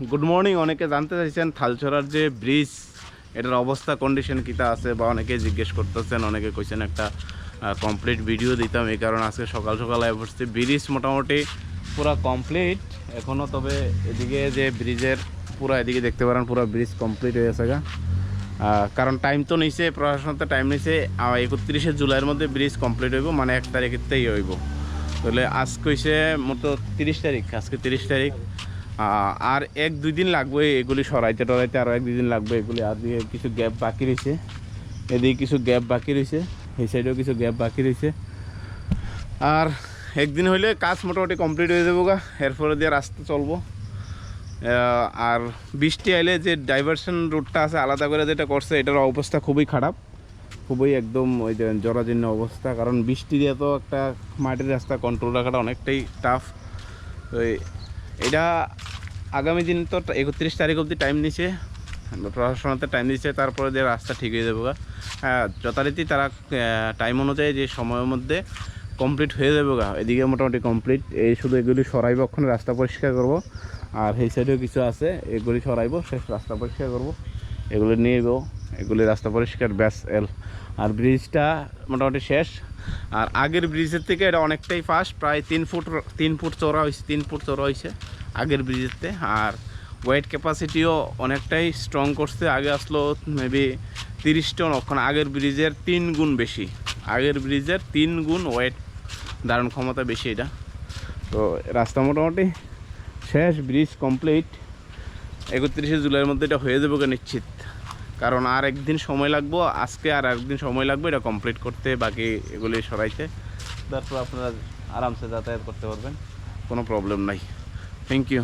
Good morning. অনেকে জানতে চাইছেন থালছড়ার যে ব্রিজ এটার অবস্থা কন্ডিশন কীটা আছে, বা অনেকে জিজ্ঞেস করতেছেন, অনেকে কইছেন একটা কমপ্লিট ভিডিও দিতাম। এই কারণে আজকে সকাল সকাল বসছি। ব্রিজ মোটামুটি পুরা কমপ্লিট এখনও, তবে এদিকে যে ব্রিজের পুরা এদিকে দেখতে পারেন পুরো ব্রিজ কমপ্লিট হয়ে গেছে গা। কারণ টাইম তো নিছে, প্রশাসন তো টাইম নিছে 31শে জুলাইয়ের মধ্যে ব্রিজ কমপ্লিট হইব, মানে 1 তারিখেরতেই হইব। তাহলে আজকে হইছে মতো 30 তারিখ, আজকে 30 তারিখ। আর 1-2 দিন লাগবে এগুলি সরাইতে টরাইতে, আরও 1-2 দিন লাগবে এগুলি। আর দিয়ে কিছু গ্যাপ বাকি রয়েছে, এদিকে কিছু গ্যাপ বাকি রয়েছে, এই সাইডেও কিছু গ্যাপ বাকি রয়েছে। আর একদিন হইলে কাজ মোটামুটি কমপ্লিট হয়ে যাবো গা, এরপরে দিয়ে রাস্তা চলবো। আর বৃষ্টি আইলে যে ডাইভারশন রুটটা আছে আলাদা করে যেটা করছে, এটার অবস্থা খুবই খারাপ, খুবই একদম ওই যে জরাজীর্ণ অবস্থা। কারণ বৃষ্টি দিয়ে তো একটা মাটির রাস্তা কন্ট্রোল রাখাটা অনেকটাই টাফ। তো এটা আগামী দিন তো 31 তারিখ অবধি টাইম নিছে, প্রশাসনতে টাইম দিচ্ছে, তারপরে যে রাস্তা ঠিক হয়ে যাবে। হ্যাঁ, যথারীতি তারা টাইম অনুযায়ী যে সময়ের মধ্যে কমপ্লিট হয়ে যাবে গা। এদিকে মোটামুটি কমপ্লিট, এই শুধু এগুলি সরাইব, ওখানে রাস্তা পরিষ্কার করব। আর এই সাইডেও কিছু আছে, এগুলি সরাইব, শেষ রাস্তা পরিষ্কার করব, এগুলি নিয়ে যাবো, এগুলি রাস্তা পরিষ্কার ব্যাস এল। আর ব্রিজটা মোটামুটি শেষ। আর আগের ব্রিজের থেকে এটা অনেকটাই ফাস্ট, প্রায় 3 ফুট চওড়া হয়েছে, 3 ফুট চওড়া হয়েছে আগের ব্রিজেরতে। আর ওয়েট ক্যাপাসিটিও অনেকটাই স্ট্রং করছে। আগে আসলো মেবি 30 টন, ওখানে আগের ব্রিজের 3 গুণ বেশি, আগের ব্রিজের 3 গুণ ওয়েট ধারণ ক্ষমতা বেশি এটা। তো রাস্তা মোটামুটি শেষ, ব্রিজ কমপ্লিট। 31শে জুলাইয়ের মধ্যে এটা হয়ে যাবে নিশ্চিত। কারণ আর একদিন সময় লাগবে, আজকে আর একদিন সময় লাগবে এটা কমপ্লিট করতে, বাকি এগুলি সরাইতে। তারপর আপনারা আরামসে যাতায়াত করতে পারবেন, কোনো প্রবলেম নাই। Thank you.